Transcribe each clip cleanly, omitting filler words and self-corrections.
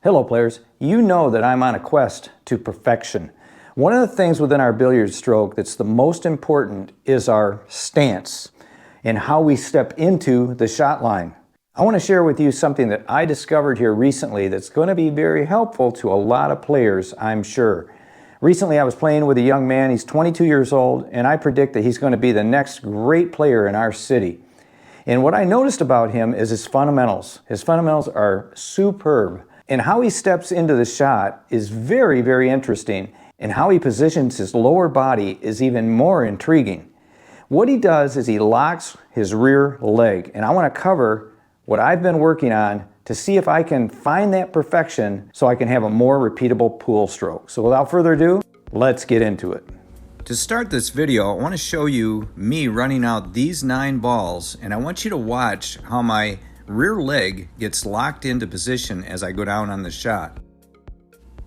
Hello players, you know that I'm on a quest to perfection. One of the things within our billiard stroke that's the most important is our stance and how we step into the shot line. I want to share with you something that I discovered here recently that's going to be very helpful to a lot of players, I'm sure. Recently I was playing with a young man, he's 22 years old, and I predict that he's going to be the next great player in our city. And what I noticed about him is his fundamentals. His fundamentals are superb. And how he steps into the shot is very, very interesting. And how he positions his lower body is even more intriguing. What he does is he locks his rear leg. And I want to cover what I've been working on to see if I can find that perfection so I can have a more repeatable pool stroke. So without further ado, let's get into it. To start this video, I want to show you me running out these 9 balls, and I want you to watch how my rear leg gets locked into position as I go down on the shot.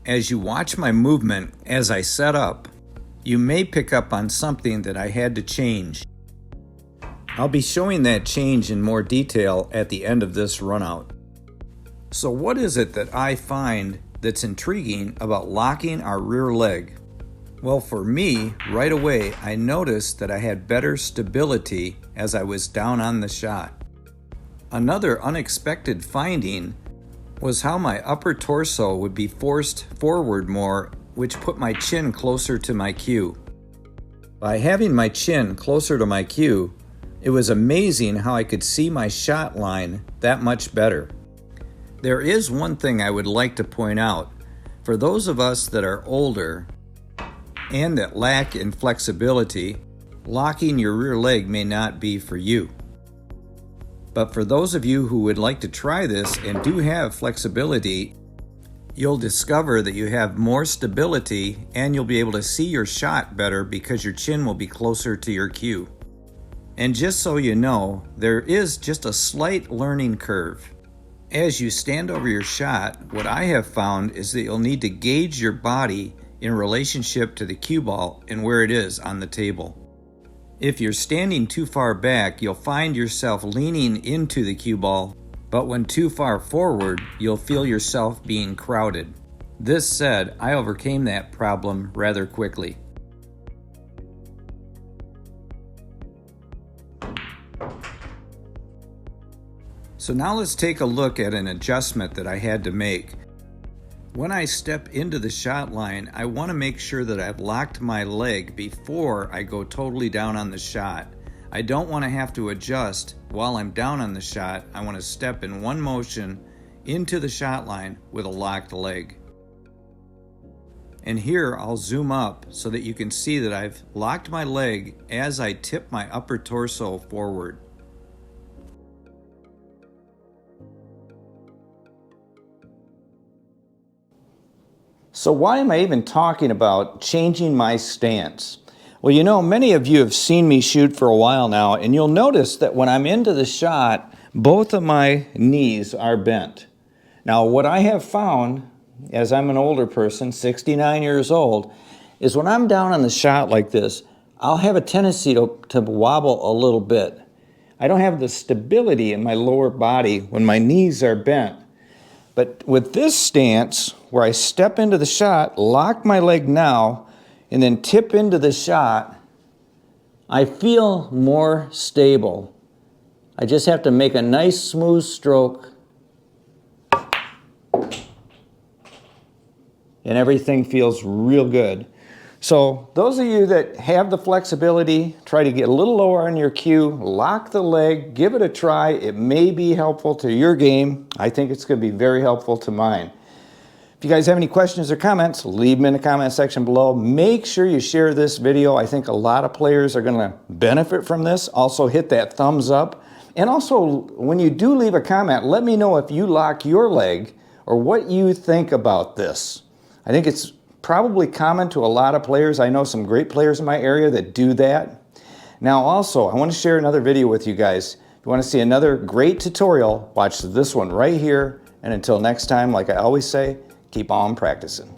As you watch my movement as I set up, you may pick up on something that I had to change. I'll be showing that change in more detail at the end of this runout. So what is it that I find that's intriguing about locking our rear leg? Well, for me, right away, I noticed that I had better stability as I was down on the shot. Another unexpected finding was how my upper torso would be forced forward more, which put my chin closer to my cue. By having my chin closer to my cue, it was amazing how I could see my shot line that much better. There is one thing I would like to point out. For those of us that are older and that lack in flexibility, locking your rear leg may not be for you. But for those of you who would like to try this and do have flexibility, you'll discover that you have more stability and you'll be able to see your shot better because your chin will be closer to your cue. And just so you know, there is just a slight learning curve. As you stand over your shot, what I have found is that you'll need to gauge your body in relationship to the cue ball and where it is on the table. If you're standing too far back, you'll find yourself leaning into the cue ball, but when too far forward, you'll feel yourself being crowded. This said, I overcame that problem rather quickly. So now let's take a look at an adjustment that I had to make. When I step into the shot line, I want to make sure that I've locked my leg before I go totally down on the shot. I don't want to have to adjust while I'm down on the shot. I want to step in one motion into the shot line with a locked leg. And here I'll zoom up so that you can see that I've locked my leg as I tip my upper torso forward. So why am I even talking about changing my stance? Well, you know, many of you have seen me shoot for a while now, and you'll notice that when I'm into the shot, both of my knees are bent. Now, what I have found, as I'm an older person, 69 years old, is when I'm down on the shot like this, I'll have a tendency to wobble a little bit. I don't have the stability in my lower body when my knees are bent. But with this stance, where I step into the shot, lock my leg now, and then tip into the shot, I feel more stable. I just have to make a nice smooth stroke, and everything feels real good. So those of you that have the flexibility, try to get a little lower on your cue, lock the leg, give it a try. It may be helpful to your game. I think it's going to be very helpful to mine. If you guys have any questions or comments, leave them in the comment section below. Make sure you share this video. I think a lot of players are going to benefit from this. Also hit that thumbs up. And also, when you do leave a comment, let me know if you lock your leg or what you think about this. I think it's probably common to a lot of players. I know some great players in my area that do that. Now also, I want to share another video with you guys. If you want to see another great tutorial, watch this one right here. And until next time, like I always say, keep on practicing.